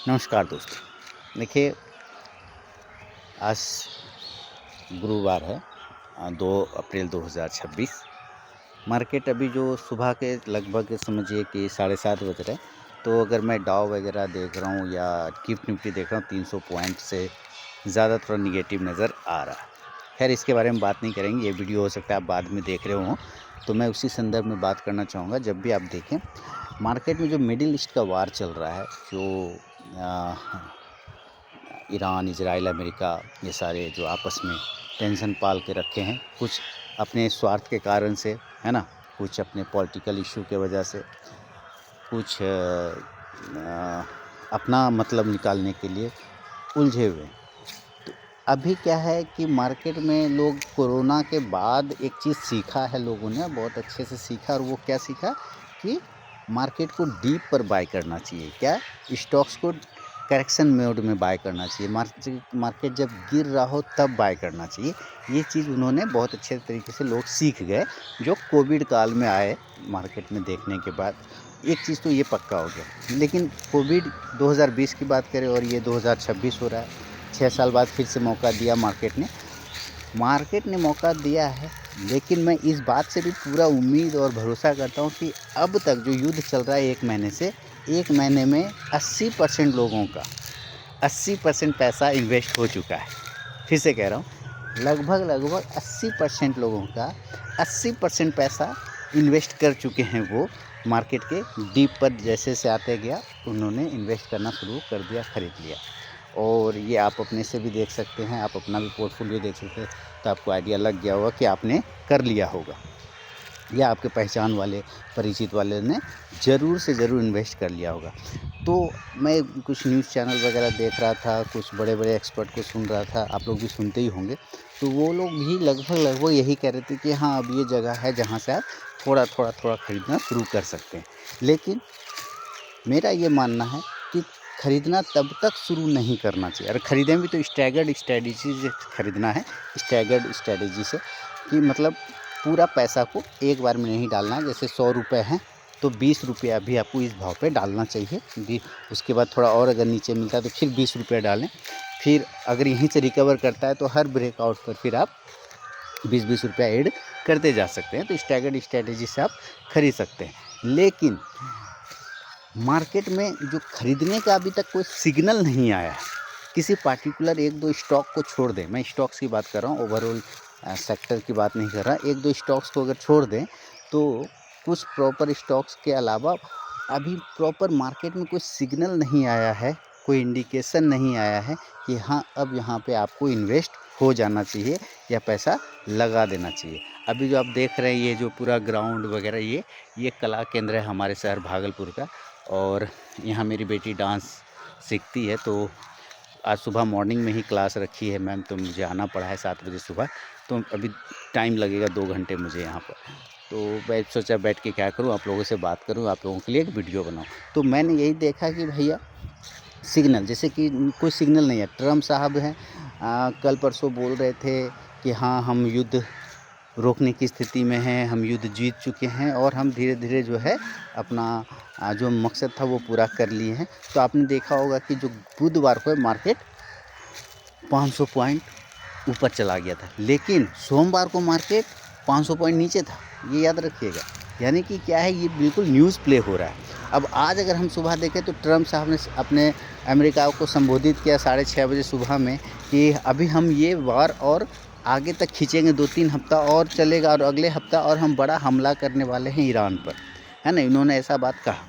नमस्कार दोस्तों। देखिए, आज गुरुवार है 2 अप्रैल 2026। मार्केट अभी जो सुबह के लगभग समझिए कि 7:30 बज रहे हैं। तो अगर मैं डाउ वगैरह देख रहा हूँ या गिफ्ट निफ्टी देख रहा हूँ, 300 पॉइंट से ज़्यादा थोड़ा निगेटिव नज़र आ रहा है। खैर, इसके बारे में बात नहीं करेंगे, ये वीडियो हो सकता है आप बाद में देख रहे हो, तो मैं उसी संदर्भ में बात करना चाहूँगा। जब भी आप देखें, मार्केट में जो मिडिल ईस्ट का वार चल रहा है, जो ईरान, इजराइल, अमेरिका, ये सारे जो आपस में टेंशन पाल के रखे हैं, कुछ अपने स्वार्थ के कारण से, है ना, कुछ अपने पॉलिटिकल इशू के वजह से, कुछ अपना मतलब निकालने के लिए उलझे हुए हैं। तो अभी क्या है कि मार्केट में लोग कोरोना के बाद एक चीज़ सीखा है, लोगों ने बहुत अच्छे से सीखा। और वो क्या सीखा कि मार्केट को डीप पर बाय करना चाहिए। क्या? स्टॉक्स को करेक्शन मोड में बाय करना चाहिए। मार्केट जब गिर रहा हो तब बाय करना चाहिए। ये चीज़ उन्होंने बहुत अच्छे तरीके से लोग सीख गए, जो कोविड काल में आए मार्केट में देखने के बाद। एक चीज़ तो ये पक्का हो गया। लेकिन कोविड 2020 की बात करें और ये 2026 हो रहा है, 6 साल बाद फिर से मौका दिया मार्केट ने मौका दिया है। लेकिन मैं इस बात से भी पूरा उम्मीद और भरोसा करता हूँ कि अब तक जो युद्ध चल रहा है 1 महीने से, 1 महीने में 80% लोगों का 80% पैसा इन्वेस्ट हो चुका है। फिर से कह रहा हूँ, लगभग 80% लोगों का 80% पैसा इन्वेस्ट कर चुके हैं। वो मार्केट के डीप पर जैसे से आते गया, उन्होंने इन्वेस्ट करना शुरू कर दिया, ख़रीद लिया। और ये आप अपने से भी देख सकते हैं, आप अपना भी पोर्टफोलियो देख सकते हैं, तो आपको आइडिया लग गया होगा कि आपने कर लिया होगा, या आपके पहचान वाले, परिचित वाले ने ज़रूर से ज़रूर इन्वेस्ट कर लिया होगा। तो मैं कुछ न्यूज़ चैनल वगैरह देख रहा था, कुछ बड़े-बड़े एक्सपर्ट को सुन रहा था, आप लोग भी सुनते ही होंगे। तो वो लोग भी लगभग यही कह रहे थे कि हाँ, अब ये जगह है जहाँ से आप थोड़ा खरीदना शुरू कर सकते हैं। लेकिन मेरा ये मानना है कि ख़रीदना तब तक शुरू नहीं करना चाहिए। अगर ख़रीदें भी तो स्टैगर्ड स्ट्रैटेजी से ख़रीदना है, स्टैगर्ड स्ट्रैटेजी से, कि मतलब पूरा पैसा को एक बार में नहीं डालना है। जैसे 100 रुपये हैं तो 20 रुपया भी आपको इस भाव पे डालना चाहिए। उसके बाद थोड़ा और अगर नीचे मिलता है तो फिर 20 रुपये डालें। फिर अगर यहीं से रिकवर करता है तो हर ब्रेकआउट पर फिर आप 20-20 रुपया ऐड करते जा सकते हैं। तो स्टैगर्ड स्ट्रैटेजी से आप ख़रीद सकते हैं। लेकिन मार्केट में जो खरीदने का अभी तक कोई सिग्नल नहीं आया है, किसी पार्टिकुलर 1-2 स्टॉक को छोड़ दें, मैं स्टॉक्स की बात कर रहा हूँ, ओवरऑल सेक्टर की बात नहीं कर रहा, 1-2 स्टॉक्स को अगर छोड़ दें, तो कुछ प्रॉपर स्टॉक्स के अलावा अभी प्रॉपर मार्केट में कोई सिग्नल नहीं आया है, कोई इंडिकेशन नहीं आया है कि हाँ, अब यहाँ पे आपको इन्वेस्ट हो जाना चाहिए या पैसा लगा देना चाहिए। अभी जो आप देख रहे हैं, ये जो पूरा ग्राउंड वगैरह, ये कला केंद्र है हमारे शहर भागलपुर का। और यहाँ मेरी बेटी डांस सीखती है, तो आज सुबह मॉर्निंग में ही क्लास रखी है मैम, तो मुझे आना पड़ा है 7 बजे सुबह। तो अभी टाइम लगेगा 2 घंटे मुझे यहाँ पर। तो मैं सोचा बैठ के क्या करूँ, आप लोगों से बात करूँ, आप लोगों के लिए एक वीडियो बनाऊँ। तो मैंने यही देखा कि भैया सिग्नल, जैसे कि कोई सिग्नल नहीं है। ट्रम्प साहब हैं, कल परसों बोल रहे थे कि हाँ, हम युद्ध रोकने की स्थिति में हैं, हम युद्ध जीत चुके हैं और हम धीरे-धीरे जो है अपना जो मकसद था वो पूरा कर लिए हैं। तो आपने देखा होगा कि जो बुधवार को मार्केट 500 पॉइंट ऊपर चला गया था, लेकिन सोमवार को मार्केट 500 पॉइंट नीचे था। ये याद रखिएगा। यानी कि क्या है, ये बिल्कुल न्यूज़ प्ले हो रहा है। अब आज अगर हम सुबह देखें तो ट्रम्प साहब ने अपने अमेरिका को संबोधित किया 6:30 बजे सुबह में कि अभी हम ये वार और आगे तक खींचेंगे, 2-3 हफ्ता और चलेगा और अगले हफ्ता और हम बड़ा हमला करने वाले हैं ईरान पर, है ना। इन्होंने ऐसा बात कहा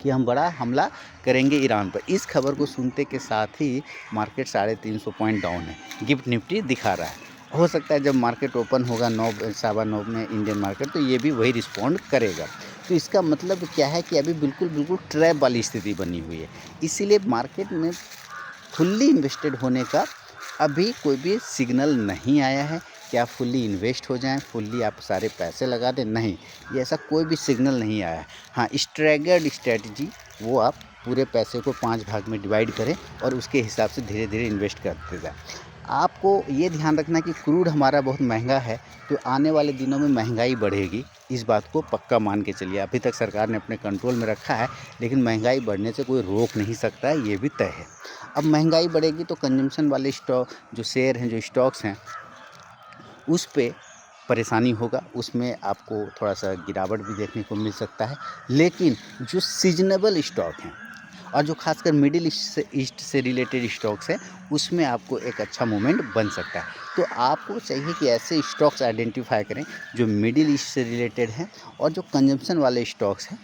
कि हम बड़ा हमला करेंगे ईरान पर। इस खबर को सुनते के साथ ही मार्केट 350 पॉइंट डाउन है, गिफ्ट निफ्टी दिखा रहा है। हो सकता है जब मार्केट ओपन होगा 9 सवा 9 में इंडियन मार्केट, तो ये भी वही रिस्पॉन्ड करेगा। तो इसका मतलब क्या है कि अभी बिल्कुल ट्रैप वाली स्थिति बनी हुई है। इसीलिए मार्केट में फुल्ली इन्वेस्टेड होने का अभी कोई भी सिग्नल नहीं आया है कि आप फुल्ली इन्वेस्ट हो जाएं, फुल्ली आप सारे पैसे लगा दें। नहीं, ये ऐसा कोई भी सिग्नल नहीं आया है। हाँ, स्ट्रैगर्ड स्ट्रैटेजी, वो आप पूरे पैसे को 5 भाग में डिवाइड करें और उसके हिसाब से धीरे-धीरे इन्वेस्ट करते जाएं। आपको ये ध्यान रखना कि क्रूड हमारा बहुत महंगा है, तो आने वाले दिनों में महंगाई बढ़ेगी। इस बात को पक्का मान के चलिए। अभी तक सरकार ने अपने कंट्रोल में रखा है, लेकिन महंगाई बढ़ने से कोई रोक नहीं सकता है, ये भी तय है। अब महंगाई बढ़ेगी तो कंजम्पशन वाले स्टॉक जो शेयर हैं, जो स्टॉक्स हैं, उस पे परेशानी होगा, उसमें आपको थोड़ा सा गिरावट भी देखने को मिल सकता है। लेकिन जो सीजनेबल स्टॉक हैं और जो खासकर मिडिल ईस्ट से रिलेटेड स्टॉक्स हैं, उसमें आपको एक अच्छा मूवमेंट बन सकता है। तो आपको चाहिए कि ऐसे स्टॉक्स आइडेंटिफाई करें जो मिडिल ईस्ट से रिलेटेड हैं और जो कंजम्पशन वाले स्टॉक्स हैं,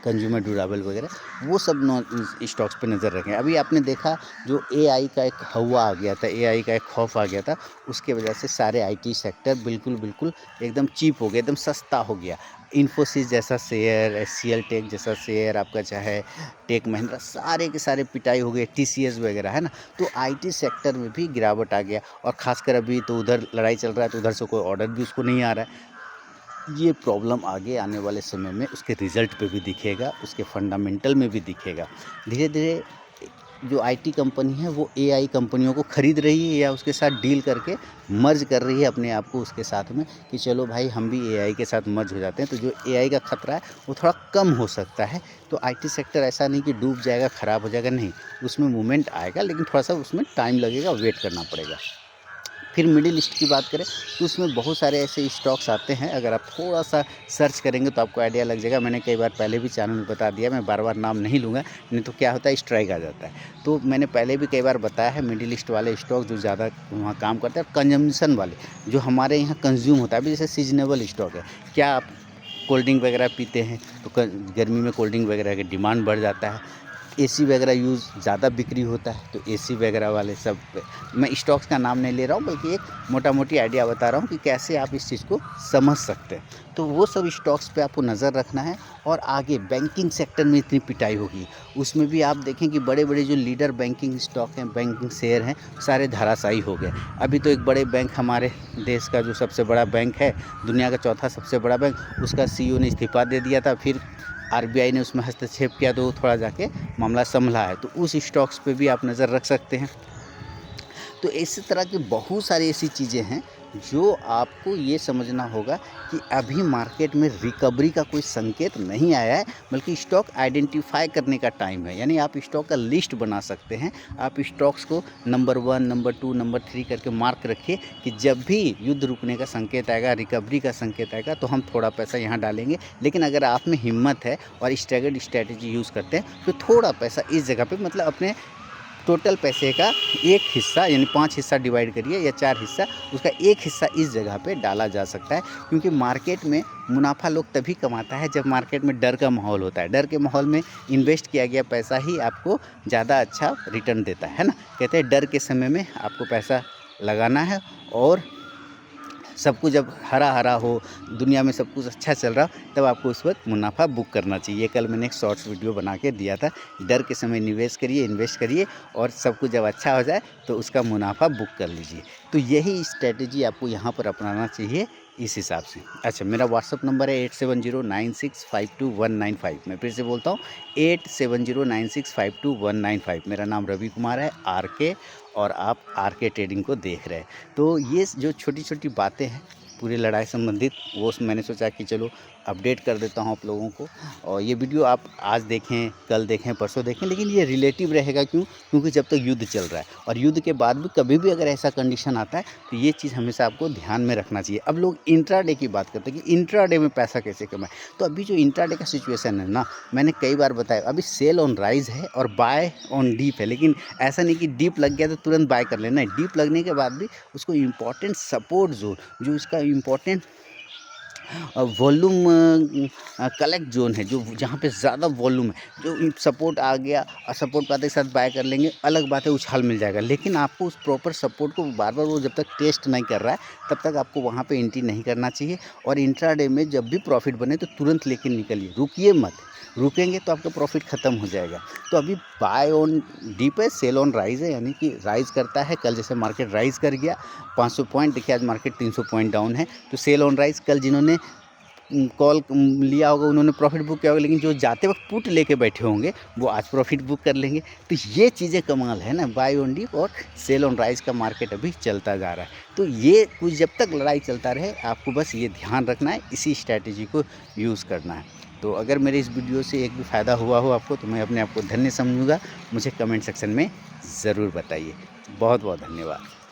कंज्यूमर ड्यूरेबल वगैरह, वो सब स्टॉक्स पे नज़र रखें। अभी आपने देखा जो एआई का एक हवा आ गया था, एआई का एक खौफ आ गया था, उसके वजह से सारे आईटी सेक्टर बिल्कुल एकदम चीप हो गया, एकदम सस्ता हो गया। इन्फोसिस जैसा शेयर, एचसीएल टेक जैसा शेयर, आपका चाहे टेक महिंद्रा, सारे के सारे पिटाई हो गए, टीसीएस वगैरह, है ना। तो आईटी सेक्टर में भी गिरावट आ गया। और ख़ासकर अभी तो उधर लड़ाई चल रहा है, तो उधर से कोई ऑर्डर भी उसको नहीं आ रहा है। ये प्रॉब्लम आगे आने वाले समय में उसके रिज़ल्ट पे भी दिखेगा, उसके फंडामेंटल में भी दिखेगा। धीरे धीरे जो आईटी कंपनी है वो एआई कंपनियों को खरीद रही है या उसके साथ डील करके मर्ज कर रही है अपने आप को उसके साथ में, कि चलो भाई हम भी एआई के साथ मर्ज हो जाते हैं। तो जो एआई का खतरा है वो थोड़ा कम हो सकता है। तो आईटी सेक्टर ऐसा नहीं कि डूब जाएगा, ख़राब हो जाएगा, नहीं, उसमें मूवमेंट आएगा, लेकिन थोड़ा सा उसमें टाइम लगेगा, वेट करना पड़ेगा। फिर मिडिल ईस्ट की बात करें तो उसमें बहुत सारे ऐसे स्टॉक्स आते हैं, अगर आप थोड़ा सा सर्च करेंगे तो आपको आइडिया लग जाएगा। मैंने कई बार पहले भी चैनल में बता दिया, मैं बार बार नाम नहीं लूँगा, नहीं तो क्या होता है, स्ट्राइक आ जाता है। तो मैंने पहले भी कई बार बताया है, मिडिल ईस्ट वाले स्टॉक जो ज़्यादा वहाँ काम करते हैं, कंजम्पशन वाले जो हमारे यहाँ कंज्यूम होता है। अभी जैसे सीजनेबल स्टॉक है, क्या आप कोल्ड ड्रिंक वगैरह पीते हैं तो गर्मी में कोल्ड ड्रिंक वगैरह की डिमांड बढ़ जाता है। एसी वगैरह यूज़ ज़्यादा बिक्री होता है, तो एसी वगैरह वाले सब, मैं स्टॉक्स का नाम नहीं ले रहा हूँ, बल्कि एक मोटा मोटी आइडिया बता रहा हूँ कि कैसे आप इस चीज़ को समझ सकते हैं। तो वो सब स्टॉक्स पे आपको नज़र रखना है। और आगे बैंकिंग सेक्टर में इतनी पिटाई होगी, उसमें भी आप देखें कि बड़े बड़े जो लीडर बैंकिंग स्टॉक हैं, बैंकिंग शेयर हैं, सारे धराशायी हो गए। अभी तो एक बड़े बैंक, हमारे देश का जो सबसे बड़ा बैंक है, दुनिया का चौथा सबसे बड़ा बैंक, उसका सीईओ ने इस्तीफा दे दिया था, फिर आरबीआई ने उसमें हस्तक्षेप किया तो थोड़ा जाके मामला संभला है। तो उस स्टॉक्स पे भी आप नज़र रख सकते हैं। तो इसी तरह की बहुत सारी ऐसी चीज़ें हैं जो आपको ये समझना होगा कि अभी मार्केट में रिकवरी का कोई संकेत नहीं आया है, बल्कि स्टॉक आइडेंटिफाई करने का टाइम है। यानी आप स्टॉक का लिस्ट बना सकते हैं, आप स्टॉक्स को नंबर 1, नंबर 2, नंबर 3 करके मार्क रखिए कि जब भी युद्ध रुकने का संकेत आएगा, रिकवरी का संकेत आएगा, तो हम थोड़ा पैसा यहाँ डालेंगे। लेकिन अगर आप में हिम्मत है और स्टैगर्ड स्ट्रैटेजी यूज़ करते हैं, तो थोड़ा पैसा इस जगह पे, मतलब अपने टोटल पैसे का एक हिस्सा, यानी 5 हिस्सा डिवाइड करिए या 4 हिस्सा, उसका एक हिस्सा इस जगह पे डाला जा सकता है। क्योंकि मार्केट में मुनाफा लोग तभी कमाता है जब मार्केट में डर का माहौल होता है। डर के माहौल में इन्वेस्ट किया गया पैसा ही आपको ज़्यादा अच्छा रिटर्न देता है ना। कहते हैं डर के समय में आपको पैसा लगाना है, और सब कुछ जब हरा हरा हो, दुनिया में सब कुछ अच्छा चल रहा, तब आपको उस वक्त मुनाफा बुक करना चाहिए। कल मैंने एक शॉर्ट्स वीडियो बना के दिया था, डर के समय निवेश करिए, इन्वेस्ट करिए, और सब कुछ जब अच्छा हो जाए तो उसका मुनाफा बुक कर लीजिए। तो यही स्ट्रेटजी आपको यहाँ पर अपनाना चाहिए इस हिसाब से। अच्छा, मेरा व्हाट्सअप नंबर है 8709652195। मैं फिर से बोलता हूँ 8709652195। मेरा नाम रवि कुमार है, आरके, और आप आरके ट्रेडिंग को देख रहे हैं। तो ये जो छोटी छोटी बातें हैं पूरी लड़ाई संबंधित, वो मैंने सोचा कि चलो अपडेट कर देता हूँ आप लोगों को। और ये वीडियो आप आज देखें, कल देखें, परसों देखें, लेकिन ये रिलेटिव रहेगा। क्योंकि जब तक युद्ध चल रहा है, और युद्ध के बाद भी कभी भी अगर ऐसा कंडीशन आता है, तो ये चीज़ हमेशा आपको ध्यान में रखना चाहिए। अब लोग इंट्राडे की बात करते हैं कि इंट्राडे में पैसा कैसे कमाएं। तो अभी जो इंट्राडे का सिचुएशन है ना, मैंने कई बार बताया, अभी सेल ऑन राइज है और बाय ऑन डीप है। लेकिन ऐसा नहीं कि डीप लग गया तो तुरंत बाय कर लेना है। डीप लगने के बाद भी उसको इम्पॉर्टेंट सपोर्ट जोन, जो इसका इम्पॉर्टेंट वॉल्यूम कलेक्ट जोन है, जो जहाँ पे ज़्यादा वॉल्यूम है, जो सपोर्ट आ गया और सपोर्ट पाते के साथ बाय कर लेंगे, अलग बात है, उछाल मिल जाएगा। लेकिन आपको उस प्रॉपर सपोर्ट को बार बार वो जब तक टेस्ट नहीं कर रहा है, तब तक आपको वहाँ पे एंट्री नहीं करना चाहिए। और इंट्राडे में जब भी प्रॉफिट बने तो तुरंत लेके निकलिए, रुकिए मत। रुकेंगे तो आपका प्रॉफिट ख़त्म हो जाएगा। तो अभी बाय ऑन डीप है, सेल ऑन राइज है, यानी कि राइज करता है। कल जैसे मार्केट राइज कर गया 500 पॉइंट, देखिए आज मार्केट 300 पॉइंट डाउन है। तो सेल ऑन राइज, कल जिन्होंने कॉल लिया होगा, उन्होंने प्रॉफिट बुक किया होगा, लेकिन जो जाते वक्त पुट लेके बैठे होंगे वो आज प्रॉफिट बुक कर लेंगे। तो ये चीज़ें कमाल है ना, बाय ऑन डिप और सेल ऑन राइज का मार्केट अभी चलता जा रहा है। तो ये कुछ जब तक लड़ाई चलता रहे, आपको बस ये ध्यान रखना है, इसी स्ट्रैटेजी को यूज़ करना है। तो अगर मेरे इस वीडियो से एक भी फ़ायदा हुआ हो आपको, तो मैं अपने आप को धन्य समझूंगा। मुझे कमेंट सेक्शन में ज़रूर बताइए। बहुत बहुत धन्यवाद।